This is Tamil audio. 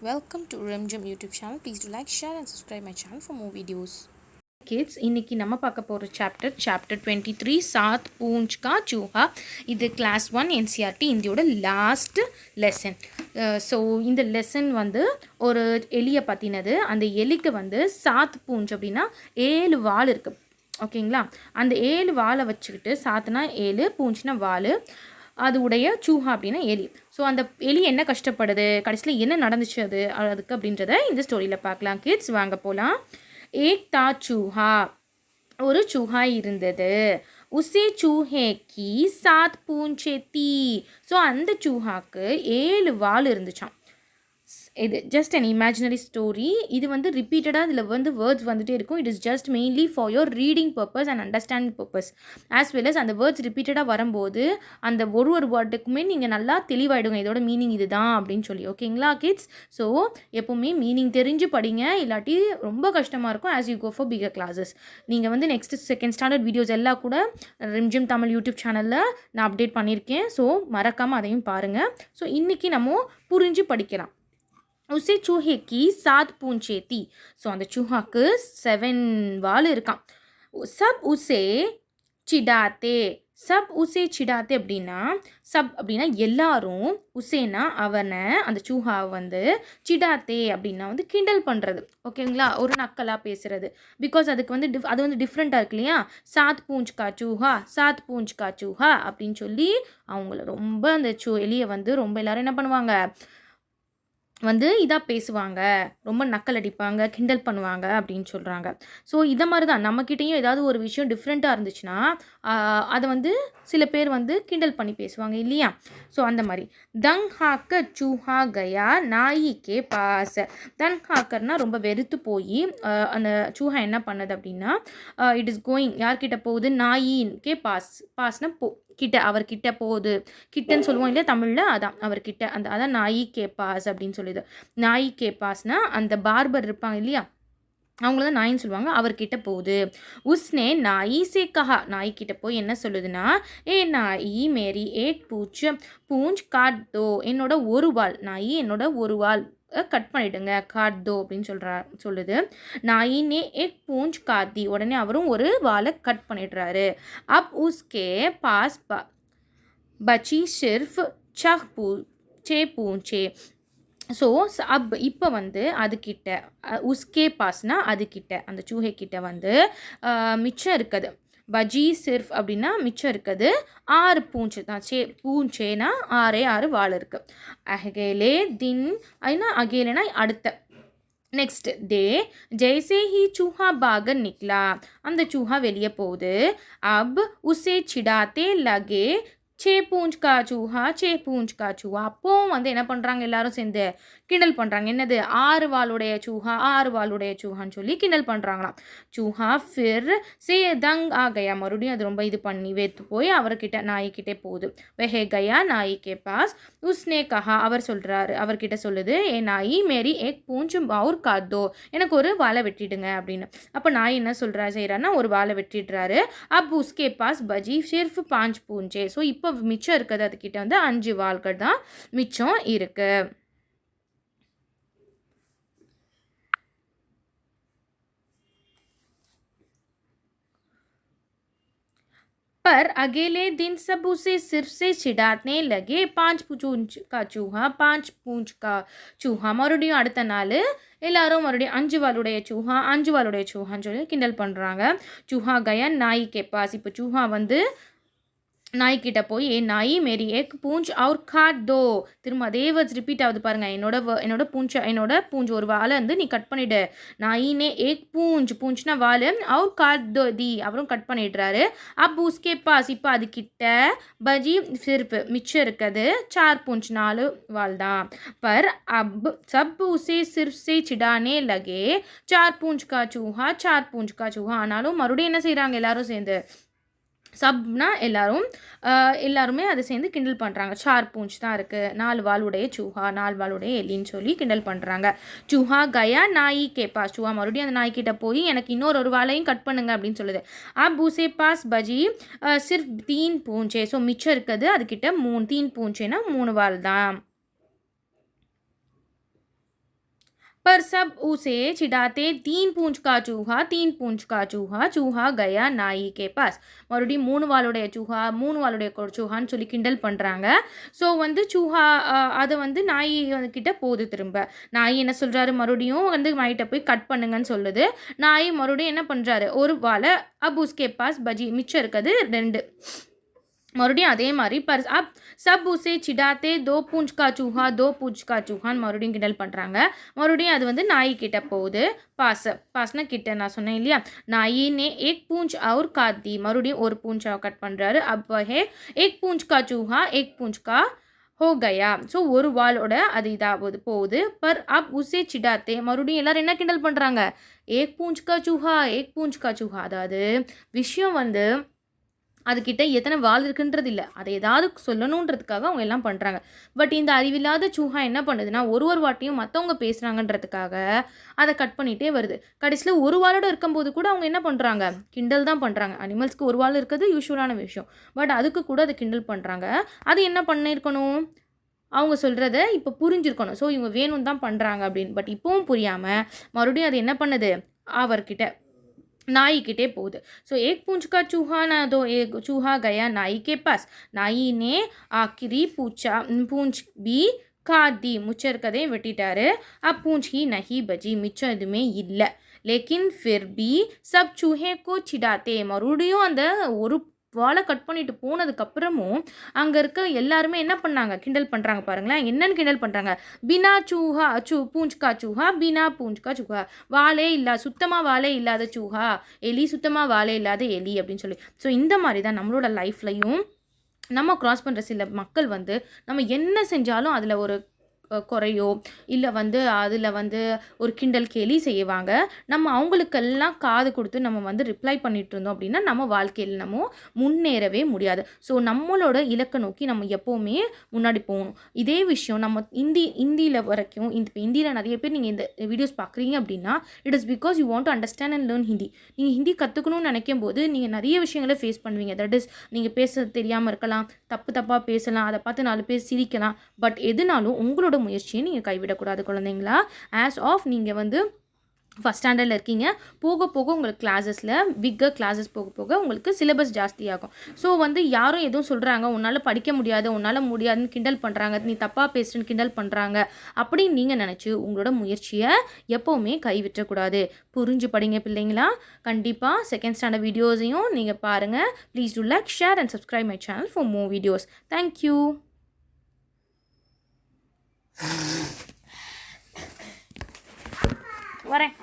Welcome to RemGem YouTube channel. Please do like, share and subscribe my channel for more videos. Kids, இன்னைக்கு நம்ம பார்க்க போகிற சாப்டர் 23 सात पूंछ का चूहा. இது கிளாஸ் 1 NCERT இந்தியோட லாஸ்ட் லெசன். ஸோ இந்த லெசன் வந்து ஒரு எலியை பற்றினது. அந்த எலிக்கு வந்து சாத் பூஞ்ச் அப்படின்னா 7 வால் இருக்குது. ஓகேங்களா? அந்த 7 வாலை வச்சுக்கிட்டு சாத்துனா 7, பூஞ்ச்னா வால், அது உடைய சூஹா அப்படின்னா எலி. ஸோ அந்த எலி என்ன கஷ்டப்படுது, கடைசியில் என்ன நடந்துச்சு அதுக்கு அப்படின்றத இந்த ஸ்டோரியில் பார்க்கலாம். கிட்ஸ் வாங்க போகலாம். ஏக் தா சூஹா, ஒரு சூஹா இருந்தது. உசே சூஹே கி சாத் பூஞ்சே தீ. ஸோ அந்த சூஹாக்கு 7 வால் இருந்துச்சான். இது ஜஸ்ட் அன் இமேஜினரி ஸ்டோரி. இது வந்து ரிப்பீட்டடாக இதில் வந்து வேர்ட்ஸ் வந்துகிட்டே இருக்கும். It is just mainly for your reading purpose and understanding purpose. As well as அந்த வேர்ட்ஸ் ரிப்பீட்டடாக வரும்போது அந்த ஒரு வேர்டுக்குமே நீங்கள் நல்லா தெளிவாயிடுங்க, இதோட மீனிங் இதுதான் அப்படின்னு சொல்லி. ஓகேங்களா கிட்ஸ்? ஸோ எப்போவுமே மீனிங் தெரிஞ்சு படிங்க, இல்லாட்டி ரொம்ப கஷ்டமாக இருக்கும் as you go for bigger classes. நீங்கள் வந்து நெக்ஸ்ட் செகண்ட் ஸ்டாண்டர்ட் வீடியோஸ் எல்லாம் கூட RemGem தமிழ் யூடியூப் சேனலில் நான் அப்டேட் பண்ணியிருக்கேன். ஸோ மறக்காமல் அதையும் பாருங்கள். ஸோ இன்றைக்கி நம்ம புரிஞ்சு படிக்கலாம். उसे चूहे की 7 पूंछे थी. ஸோ அந்த சூஹாக்கு 7 வால் இருக்கான். சப் உசே சிடாத்தே. சப் உசே சிடாத்தே அப்படின்னா, சப் அப்படின்னா எல்லாரும், உசேனா அவனை, அந்த சூஹாவை வந்து, சிடாத்தே அப்படின்னா வந்து கிண்டல் பண்ணுறது. ஓகேங்களா? ஒரு நக்கலாக பேசுகிறது. பிகாஸ் அதுக்கு வந்து அது வந்து டிஃப்ரெண்ட்டாக இருக்கு இல்லையா? சாத் பூஞ்ச் கா சூஹா, சாத் பூஞ்ச் கா சூஹா அப்படின்னு சொல்லி அவங்கள ரொம்ப அந்த எலியை வந்து ரொம்ப எல்லாரும் என்ன பண்ணுவாங்க, வந்து இதாக பேசுவாங்க, ரொம்ப நக்கல் அடிப்பாங்க, கிண்டல் பண்ணுவாங்க அப்படின்னு சொல்கிறாங்க. ஸோ இதை மாதிரி தான் நம்மக்கிட்டேயும் ஏதாவது ஒரு விஷயம் டிஃப்ரெண்ட்டாக இருந்துச்சுன்னா அதை வந்து சில பேர் வந்து கிண்டல் பண்ணி பேசுவாங்க இல்லையா? ஸோ அந்த மாதிரி தங் ஹாக்கர் சூஹா கயா நாயிக்கே பாஸ். தங் ஹாக்கர்னால் ரொம்ப வெறுத்து போய் அந்த சூஹா என்ன பண்ணுது அப்படின்னா, இட் இஸ் கோயிங், யார்கிட்ட போகுது, நாயின்கே பாஸ்னால் கிட்ட, அவர்கிட்ட போகுது. கிட்டன்னு சொல்லுவோம் இல்லையா தமிழில், அதான் அவர்கிட்ட, அதான் நாயி கேப்பாஸ் அப்படின்னு சொல்லுது. நாயி கேப்பாஸ்னால் அந்த பார்பர் இருப்பாங்க இல்லையா, அவங்கள தான் நாயின்னு சொல்லுவாங்க. அவர்கிட்ட போகுது. உஸ்னே நாயி சே கஹா, நாய்கிட்ட போய் என்ன சொல்லுதுன்னா, ஏ நாயி மேரி ஏக் பூஞ்ச் காட் தோ. என்னோட ஒரு வால், நாயி என்னோட ஒரு வால் கட் பண்ணிவிடுங்க, காட் தோ அப்படின்னு சொல்லுது. நாயினே ஏக் பூஞ்ச் காத்தி, உடனே அவரும் ஒரு வாலை கட் பண்ணிடுறாரு. அப் உஸ்கே பாஸ் பச்சி சிர்ஃப் சஹ் பூச்சே பூஞ்சே. ஸோ இப்போ வந்து அதுக்கிட்ட, உஸ்கே பாஸ்னா அதுக்கிட்ட, அந்த சூஹை கிட்ட வந்து மிச்சம் இருக்குது. பஜி சிர்ஃப் அப்படின்னா மிச்சம் இருக்குது 6 பூஞ்சு தான். பூஞ்சேனா 6 வால் இருக்குது. அகேலே தின் அப்படின்னா, அகேலேனா அடுத்த, நெக்ஸ்ட் டே ஜெய்சே ஹி சூஹா பாகர் நிக்லா. அந்த சூஹா வெளியே போகுது. அப் உசே சிடாத்தே லகே சே பூஞ்ச் கா சூஹா, சே பூஞ்ச் கா சூஹா. அப்போவும் வந்து என்ன பண்ணுறாங்க, எல்லாரும் சேர்ந்து கிண்டல் பண்ணுறாங்க. என்னது, 6 வாளுடைய சூஹா, 6 வாளுடைய சூஹான்னு சொல்லி கிண்டல் பண்ணுறாங்களாம். சூஹா ஃபிர் சே தங் ஆ கயா, மறுபடியும் அது ரொம்ப இது பண்ணி வேத்து போய் அவர்கிட்ட, நாய்கிட்டே போகுது. வெஹே கயா நாயி கே பாஸ். உஸ்னே கஹா, அவர் சொல்கிறாரு, அவர்கிட்ட சொல்லுது, ஏ நாயி மேரி ஏக் பூஞ்ச் பவுர் காத்தோ, எனக்கு ஒரு வாழை வெட்டிடுங்க அப்படின்னு. அப்போ நாய் என்ன செய்கிறாருன்னா, ஒரு வாழை வெட்டிடுறாரு. அப் உஸ்கே பாஸ் பஜி சிர்ஃப் 5 பூஞ்சே. ஸோ இப்போ மிச்சம் இருக்குது அதுக்கிட்ட வந்து 5 வாள்கள் தான் மிச்சம் இருக்கு. पर अगले दिन सब उसे सिर से चिढ़ाने लगे. 5 पूंछ का चूहा, 5 पूंछ का चूहा. மறுபடியும் அடுத்த நாள் எல்லாரும் மறுபடியும் 5 வாளுடைய சூஹா, 5 வாளுடைய சூஹான்னு சொல்லி கிண்டல் பண்ணுறாங்க. சூஹா கயா நாய் கே பாஸ். இப்போ சூஹா வந்து நாய்கிட்ட போய், ஏ நாயி மேரி ஏக் பூஞ்ச் அவுர் காட் தோ. திரும்ப அதே வேர்ட்ஸ் ரிப்பீட் ஆகுது பாருங்கள். என்னோட பூஞ்ச் ஒரு வாழை வந்து நீ கட் பண்ணிவிடு. நாயினே ஏக் பூஞ்ச்னா வால், அவுர் காட் தோ தி, அவரும் கட் பண்ணிடுறாரு. அப் உஸ்கே பாஸ், இப்போ அதுக்கிட்ட பஜி சிர்ஃப் மிச்சம் இருக்குது 4 பூஞ்ச், 4 வால் தான். பர் அப் சப் உசே சிர்ஃப் சே சிடானே லகே 4 பூஞ்ச் கா சூஹா, 4 பூஞ்ச் கா சூஹா. ஆனாலும் மறுபடியும் என்ன செய்கிறாங்க, எல்லாரும் சேர்ந்து, சப்னா எல்லாருமே அதை சேர்ந்து கிண்டல் பண்ணுறாங்க. 4 பூஞ்ச் தான் இருக்குது, 4 வாளுடைய சூஹா, 4 வாளுடைய எலின்னு சொல்லி கிண்டல் பண்ணுறாங்க. சூஹா கயா நாயி கேப்பா. சூஹா மறுபடியும் அந்த நாய்கிட்ட போய் எனக்கு இன்னொரு வாழையும் கட் பண்ணுங்க அப்படின்னு சொல்லுது. பூசே பாஸ் பஜி சிர்ஃப் 3 பூஞ்சே. ஸோ மிச்சம் இருக்குது அதுக்கிட்ட 3 பூஞ்சேனா 3 வால் தான். पर सब उसे चिढ़ाते 3 पूंछ का चूहा 3 पूंछ का चूहा चूहा गया நாய் के पास மறுபடியும் 3 வாலுடைய சூஹா 3 வாலுடைய சூஹான்னு சொல்லி கிண்டல் பண்ணுறாங்க. ஸோ வந்து சூஹா அதை வந்து நாய் கிட்ட போகுது. திரும்ப நாய் என்ன சொல்கிறாரு, மறுபடியும் வந்து நாய்கிட்ட போய் கட் பண்ணுங்கன்னு சொல்லுது. நாய் மறுபடியும் என்ன பண்ணுறாரு, ஒரு வாழை அப் உஸ்கே பாஸ் பஜ்ஜி மிச்சம் இருக்குது 2. மறுபடியும் அதே மாதிரி அப் சப் உசே சிடாத்தே 2 பூஞ்ச் கா சூஹா 2 பூஞ்ச் கா சூஹான்னு மறுபடியும் கிண்டல் பண்ணுறாங்க. மறுபடியும் அது வந்து நாய் கிட்ட போகுது. பாஸ்னா கிட்ட நான் சொன்னேன் இல்லையா, நாயினே 1 பூஞ்ச் और काट दी மறுபடியும் ஒரு பூஞ்சா கட் பண்ணுறாரு. அப் வஹே 1 பூஞ்ச் கா சூஹா 1 பூஞ்ச் கா ஹோ கயா. ஸோ ஒரு வாலோட அது இதாவது போகுது. பர் அப் உசே சிடாத்தே மறுபடியும் எல்லாரும் என்ன கிண்டல் பண்ணுறாங்க, 1 பூஞ்ச் கா சூஹா 1 பூஞ்ச் கா சூஹா. அதாவது விஷயம் வந்து அதுக்கிட்ட எத்தனை வால் இருக்குன்றது இல்லை, அதை ஏதாவது சொல்லணுன்றதுக்காக அவங்க எல்லாம் பண்ணுறாங்க. பட் இந்த அறிவில்லாத சூஹா என்ன பண்ணுதுன்னா, ஒரு வாட்டியும் மற்றவங்க பேசுகிறாங்கன்றதுக்காக அதை கட் பண்ணிகிட்டே வருது. கடைசியில் ஒரு வாலோடு இருக்கும்போது கூட அவங்க என்ன பண்ணுறாங்க, கிண்டல் தான் பண்ணுறாங்க. அனிமல்ஸ்க்கு ஒரு வால் இருக்கிறது யூஸ்வலான விஷயம், பட் அதுக்கு கூட அதை கிண்டல் பண்ணுறாங்க. அது என்ன பண்ணியிருக்கணும், அவங்க சொல்கிறத இப்போ புரிஞ்சிருக்கணும். ஸோ இவங்க வேணும் தான் பண்ணுறாங்க அப்படின்னு. பட் இப்போவும் புரியாமல் மறுபடியும் அது என்ன பண்ணுது, அவர்கிட்ட नाई किटे पोद. सो 1 पूंछ का चूहा ना दो 1 चूहा गया नाई के पास. नाई ने आखिरी पूंछ भी काट दी. मुचर कदे வெட்டிட்டாரு. अब पूंछ ही नहीं बची, மிச்சம் எதுவுமே இல்லை. लेकिन फिर भी सब चूहे को चिढ़ाते. மறுபடியும் அந்த ஒரு வாழை கட் பண்ணிட்டு போனதுக்கப்புறமும் அங்கே இருக்க எல்லாருமே என்ன பண்ணாங்க, கிண்டல் பண்ணுறாங்க. பாருங்களேன் என்னென்னு கிண்டல் பண்ணுறாங்க, பினா சூஹா பூஞ்ச் கா சூஹா பினா பூஞ்ச் கா சூஹா. வாழே இல்லை, சுத்தமாக வாழே இல்லாத சூஹா, எலி சுத்தமாக வாழே இல்லாத எலி அப்படின்னு சொல்லி. ஸோ இந்த மாதிரி தான் நம்மளோட லைஃப்லையும் நம்ம க்ராஸ் பண்ணுற சில மக்கள் வந்து நம்ம என்ன செஞ்சாலும் அதில் ஒரு குறையோ இல்லை வந்து அதில் வந்து ஒரு கிண்டல் கேலி செய்வாங்க. நம்ம அவங்களுக்கெல்லாம் காது கொடுத்து நம்ம வந்து ரிப்ளை பண்ணிட்டு இருந்தோம் அப்படின்னா நம்ம வாழ்க்கையில் நம்ம முன்னேறவே முடியாது. ஸோ நம்மளோட இலக்கை நோக்கி நம்ம எப்போவுமே முன்னாடி போகணும். இதே விஷயம் நம்ம இந்தியில் வரைக்கும் இப்போ இந்தியில் நிறைய பேர் நீங்கள் இந்த வீடியோஸ் பார்க்குறீங்க அப்படின்னா it is because you want to understand and learn Hindi. நீங்கள் ஹிந்தி கற்றுக்கணும்னு நினைக்கும் போது நீங்கள் நிறைய விஷயங்களை ஃபேஸ் பண்ணுவீங்க. தட் இஸ் நீங்கள் பேச தெரியாமல் இருக்கலாம், தப்பாக பேசலாம், அதை பார்த்து 4 பேர் சிரிக்கலாம். பட் எதுனாலும் உங்களோட முயற்சியை நீங்கள் கைவிடக்கூடாது குழந்தைங்களா. ஆஸ் ஆஃப் நீங்கள் வந்து ஃபஸ்ட் ஸ்டாண்டர்டில் இருக்கீங்க, போக போக உங்களுக்கு கிளாஸஸில் பிக்கர் கிளாஸஸ் போக போக உங்களுக்கு சிலபஸ் ஜாஸ்தியாகும். ஸோ வந்து யாரும் எதுவும் சொல்கிறாங்க உன்னால் படிக்க முடியாது உன்னால் முடியாதுன்னு கிண்டல் பண்ணுறாங்க, நீ தப்பாக பேசுகிறேன்னு கிண்டல் பண்ணுறாங்க அப்படின்னு நீங்கள் நினச்சி உங்களோட முயற்சியை எப்போவுமே கைவிட்டக்கூடாது. புரிஞ்சு படிங்க பிள்ளைங்களா. கண்டிப்பாக செகண்ட் ஸ்டாண்டர்ட் வீடியோஸையும் நீங்கள் பாருங்கள். Please do like, share and subscribe my channel for more videos. Thank you. வரேன்.